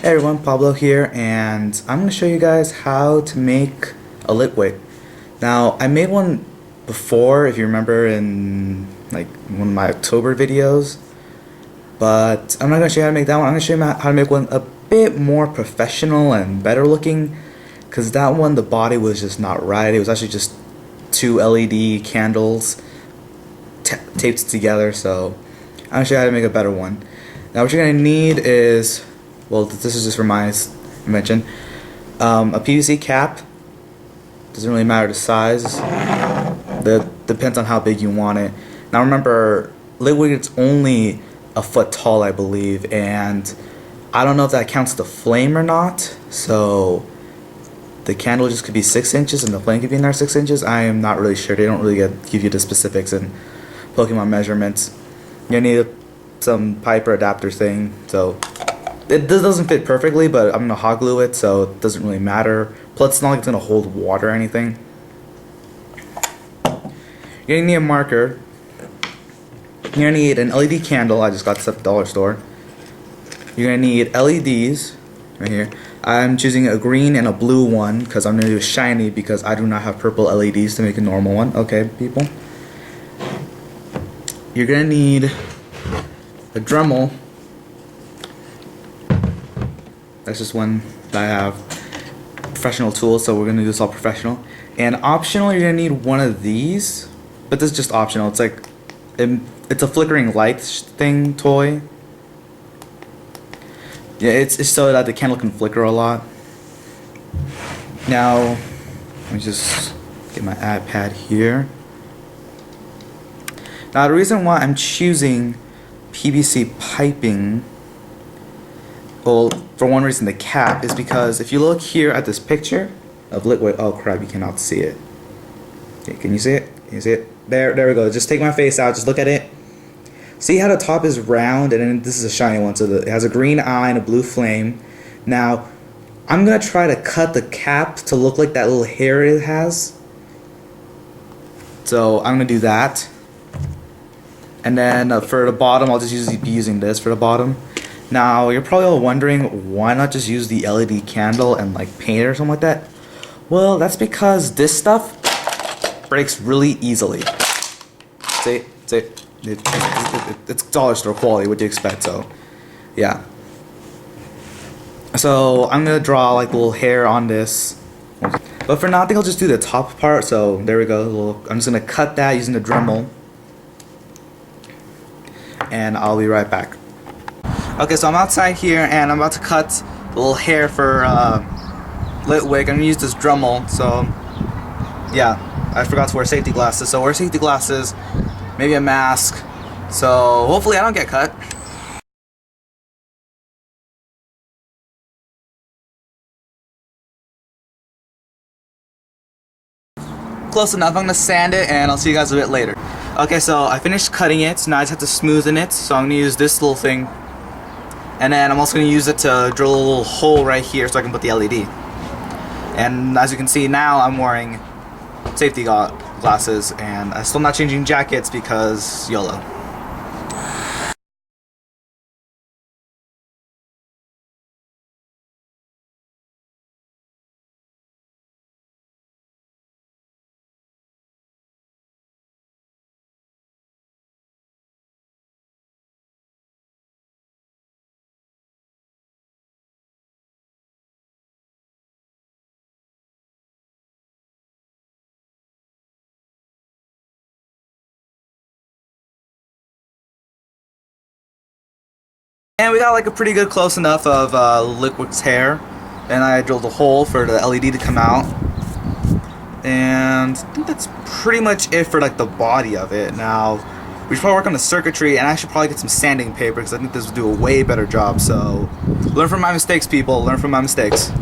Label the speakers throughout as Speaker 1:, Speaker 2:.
Speaker 1: Hey everyone, Pablo here, and I'm going to show you guys how to make a Litwick. Now, I made one before, if you remember, in like one of my October videos, but I'm not going to show you how to make that one. I'm going to show you how to make one a bit more professional and better looking, because that one, the body was just not right. It was actually just two LED candles taped together, so I'm going to show you how to make a better one. Now, what you're going to need is, well, this is just for my invention, a PVC cap. Doesn't really matter the size. That depends on how big you want it. Now remember, Litwick is only a foot tall, I believe, and I don't know if that counts the flame or not. So the candle just could be 6 inches and the flame could be in there 6 inches. I am not really sure. They don't really give you the specifics in Pokemon measurements. You're gonna need some pipe or adapter thing. So this doesn't fit perfectly, but I'm gonna hot glue it, so it doesn't really matter. Plus, it's not like it's gonna hold water or anything. You're gonna need a marker. You're gonna need an LED candle. I just got this at the dollar store. You're gonna need LEDs right here. I'm choosing a green and a blue one because I'm gonna do a shiny because I do not have purple LEDs to make a normal one. Okay, people. You're gonna need a Dremel. That's just one that I have. Professional tools, so we're gonna do this all professional. And optional, you're gonna need one of these, but this is just optional. It's like it's a flickering light thing toy. Yeah, it's so that the candle can flicker a lot. Now, let me just get my ad pad here. Now, the reason why I'm choosing PVC piping, well, for one reason, the cap, is because if you look here at this picture of Litwick, oh crap, you cannot see it. Okay, can you see it? Can you see it? There we go. Just take my face out, just look at it. See how the top is round, and then this is a shiny one, so it has a green eye and a blue flame. Now, I'm gonna try to cut the cap to look like that little hair it has. So I'm gonna do that. And then for the bottom, I'll just be using this for the bottom. Now, you're probably all wondering, why not just use the LED candle and like paint it or something like that? Well, that's because this stuff breaks really easily. It's dollar store quality, what do you expect, so yeah. So I'm gonna draw like a little hair on this. But for now, I think I'll just do the top part, so there we go. I'm just gonna cut that using the Dremel. And I'll be right back. Okay, so I'm outside here and I'm about to cut the little hair for Litwick. I'm gonna use this Dremel, so yeah, I forgot to wear safety glasses. So wear safety glasses, maybe a mask, so hopefully I don't get cut. Close enough. I'm gonna sand it and I'll see you guys a bit later. Okay, so I finished cutting it, so now I just have to smoothen it, so I'm gonna use this little thing. And then I'm also going to use it to drill a little hole right here so I can put the LED. And as you can see now, I'm wearing safety glasses, and I'm still not changing jackets because YOLO. And we got like a pretty good close enough of Litwick's hair. And I drilled a hole for the LED to come out. And I think that's pretty much it for like the body of it. Now, we should probably work on the circuitry, and I should probably get some sanding paper because I think this will do a way better job. So, learn from my mistakes, people. Learn from my mistakes.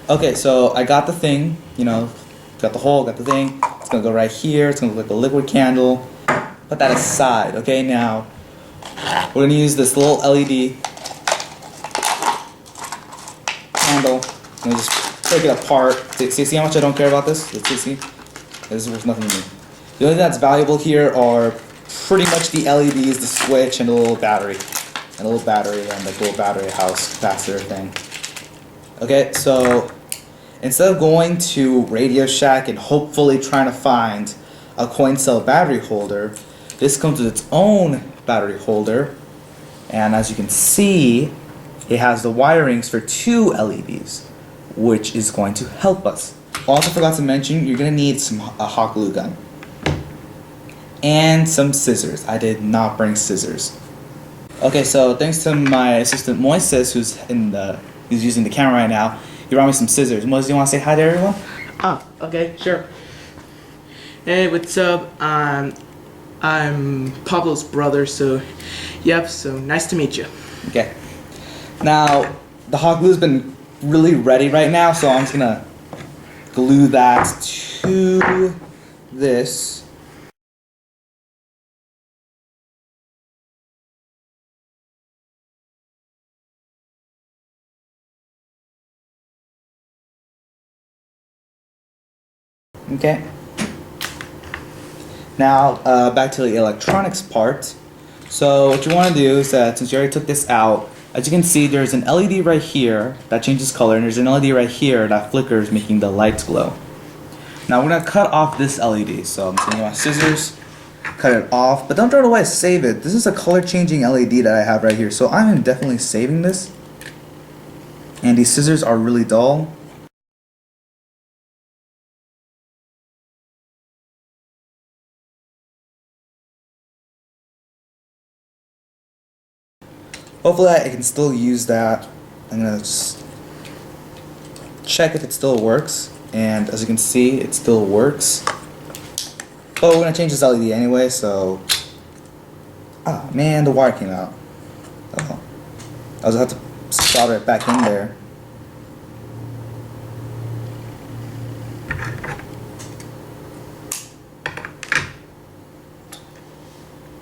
Speaker 1: Okay, so I got the thing, you know, got the hole, got the thing. It's gonna go right here. It's gonna look like a Litwick candle. Put that aside, okay? Now, we're going to use this little LED candle. I'm going to just take it apart. See how much I don't care about this? See? This is worth nothing to me. The only thing that's valuable here are pretty much the LEDs, the switch, and the little battery. and a little battery and like a little battery house capacitor thing. Okay, so instead of going to Radio Shack and hopefully trying to find a coin cell battery holder, this comes with its own battery holder, and as you can see, it has the wirings for 2 LEDs, which is going to help us. Also forgot to mention, you're going to need a hot glue gun and some scissors. I did not bring scissors. Okay, so thanks to my assistant Moises, who's using the camera right now, he brought me some scissors. Moises, do you want to say hi to everyone?
Speaker 2: Oh, okay, sure. Hey, what's up? I'm Pablo's brother, so nice to meet you.
Speaker 1: Okay. Now, the hot glue's been really ready right now, so I'm just gonna glue that to this. Okay. Now, back to the electronics part. So what you want to do is that since you already took this out, as you can see, there's an LED right here that changes color, and there's an LED right here that flickers, making the lights glow. Now we're going to cut off this LED. So I'm taking my scissors, cut it off, but don't throw it away, save it. This is a color changing LED that I have right here, so I'm definitely saving this. And these scissors are really dull. Hopefully I can still use that. I'm gonna just check if it still works, and as you can see, it still works. But we're gonna change this LED anyway, so... Ah, man, the wire came out. Oh. I'll just have to solder it back in there.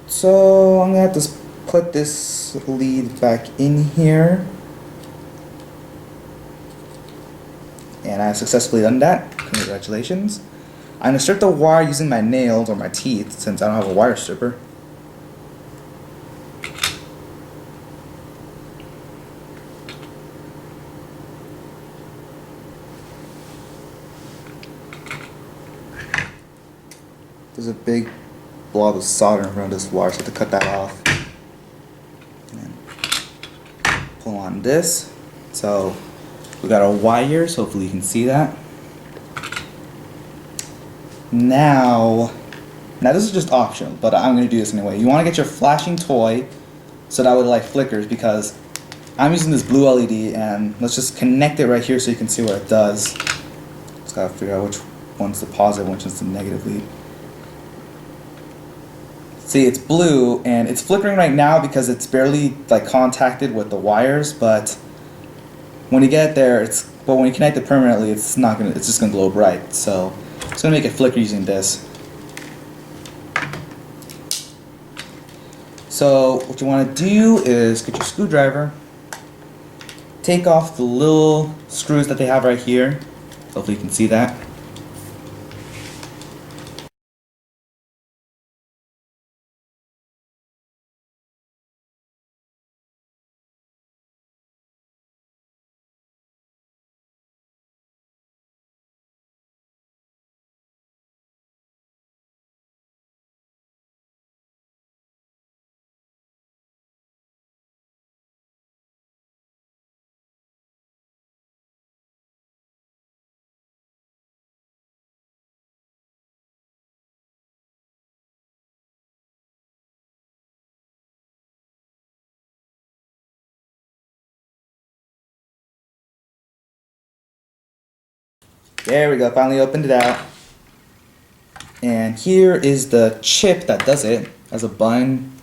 Speaker 1: So I'm gonna have to put this lead back in here, and I've successfully done that. Congratulations. I'm gonna strip the wire using my nails or my teeth since I don't have a wire stripper. There's a big blob of solder in front of this wire, so I have to cut that off. Pull on this. So we got our wires, hopefully you can see that. Now this is just optional, but I'm going to do this anyway. You want to get your flashing toy so that way the light flickers, because I'm using this blue LED, and let's just connect it right here so you can see what it does. Just got to figure out which one's the positive, which is the negative lead. See, it's blue, and it's flickering right now because it's barely like contacted with the wires. But when you get there, when you connect it permanently, it's just gonna glow bright. So it's gonna make it flicker using this. So what you want to do is get your screwdriver, take off the little screws that they have right here. Hopefully you can see that. There we go, finally opened it out. And here is the chip that does it as a button.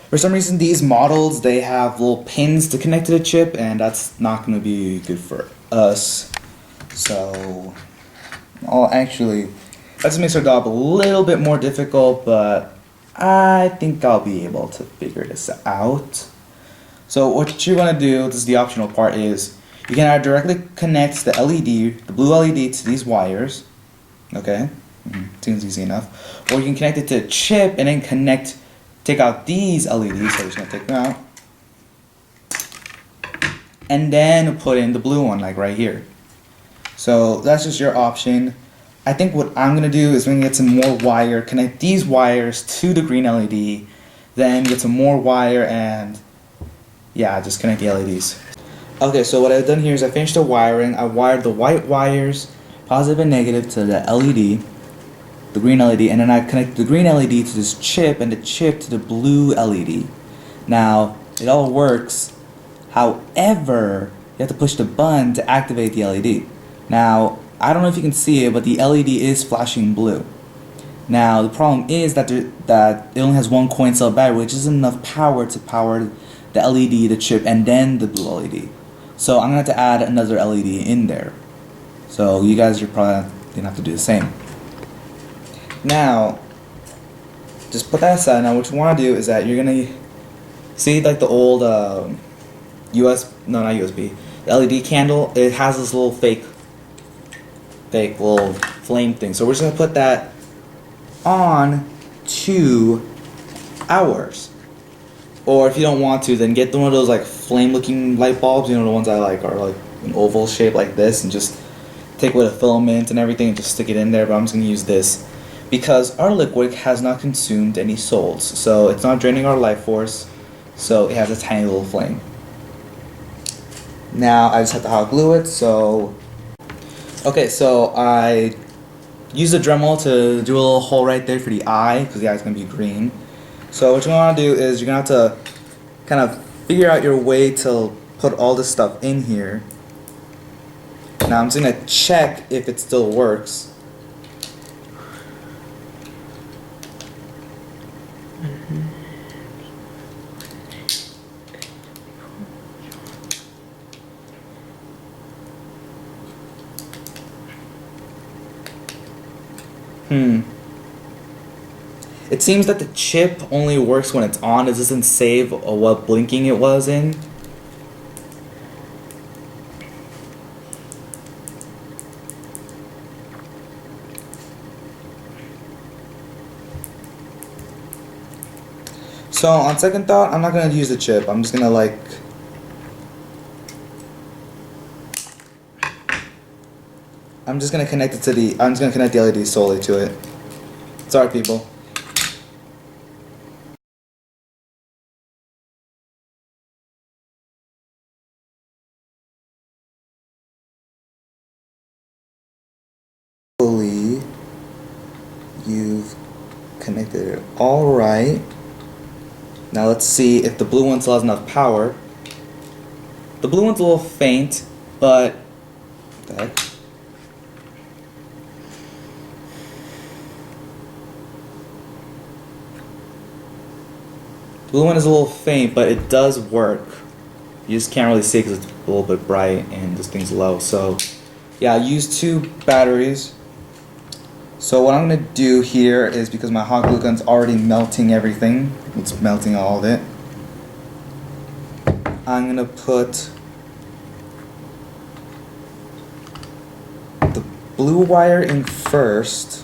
Speaker 1: For some reason, these models, they have little pins to connect to the chip, and that's not going to be good for us. So, actually, that just makes our job a little bit more difficult, but I think I'll be able to figure this out. So what you want to do, this is the optional part, is you can either directly connect the LED, the blue LED, to these wires. Okay, seems easy enough. Or you can connect it to a chip and then take out these LEDs. So we're just gonna take them out. and then put in the blue one, like right here. So that's just your option. I think what I'm gonna do is I'm gonna get some more wire, connect these wires to the green LED, then get some more wire, and yeah, just connect the LEDs. Okay, so what I've done here is I finished the wiring. I wired the white wires, positive and negative, to the LED, the green LED, and then I connected the green LED to this chip and the chip to the blue LED. Now, it all works. However, you have to push the button to activate the LED. Now, I don't know if you can see it, but the LED is flashing blue. Now, the problem is that it only has one coin cell battery, which isn't enough power to power the LED, the chip, and then the blue LED. So I'm going to have to add another LED in there. So you guys are probably going to have to do the same. Now, just put that aside. Now what you want to do is that you're going to see like the old not USB, the LED candle. It has this little fake little flame thing. So we're just going to put that on to ours. Or if you don't want to, then get one of those like flame looking light bulbs, you know, the ones I like are like an oval shape like this, and just take away the filament and everything and just stick it in there. But I'm just going to use this because our Litwick has not consumed any souls, so it's not draining our life force, so it has a tiny little flame. Now I just have to hot glue it. So okay, so I use the Dremel to do a little hole right there for the eye, because the eye is going to be green. So what you want to do is you're going to have to kind of figure out your way to put all this stuff in here. Now I'm just going to check if it still works. It seems that the chip only works when it's on. It doesn't save what blinking it was in. So on second thought, I'm not going to use the chip. I'm just going to like... I'm just going to connect it to the... I'm just going to connect the LED solely to it. Sorry, people. Hopefully, you've connected it all right. Now let's see if the blue one still has enough power. The blue one's a little faint, but what the heck? The blue one is a little faint, but it does work. You just can't really see because it's a little bit bright and this thing's low. So yeah, I used 2 batteries. So what I'm going to do here is, because my hot glue gun's already melting everything, it's melting all of it, I'm going to put the blue wire in first.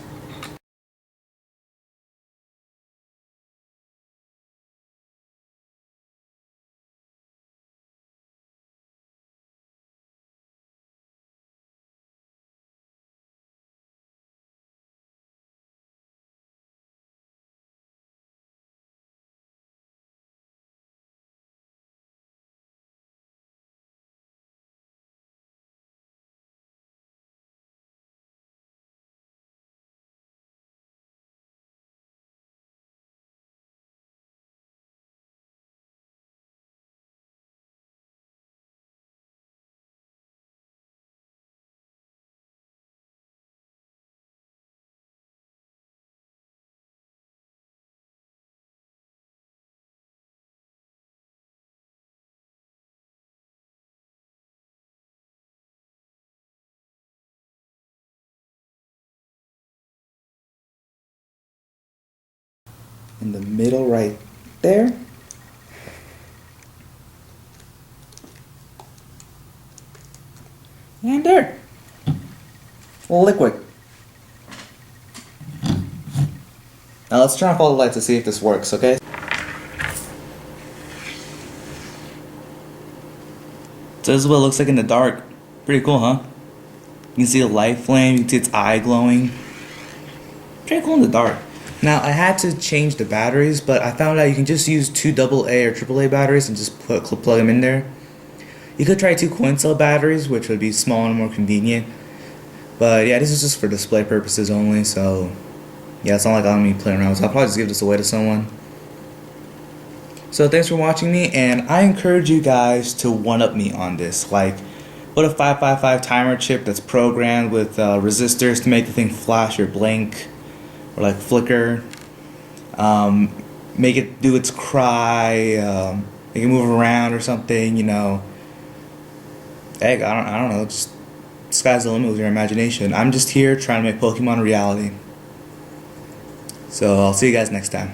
Speaker 1: In the middle right there. And there. Liquid. Now let's turn off all the lights to see if this works, okay? So this is what it looks like in the dark. Pretty cool, huh? You can see the light flame, you can see its eye glowing. Pretty cool in the dark. Now I had to change the batteries, but I found out you can just use two AA or AAA batteries and just plug them in there. You could try two coin cell batteries, which would be smaller and more convenient. But yeah, this is just for display purposes only, so yeah, it's not like I'm gonna be playing around, so I'll probably just give this away to someone. So thanks for watching me, and I encourage you guys to one-up me on this. Like, put a 555 timer chip that's programmed with resistors to make the thing flash or blink, or like flicker. Make it do its cry, make it move around or something, you know. Heck, I don't know, just sky's the limit with your imagination. I'm just here trying to make Pokemon a reality. So I'll see you guys next time.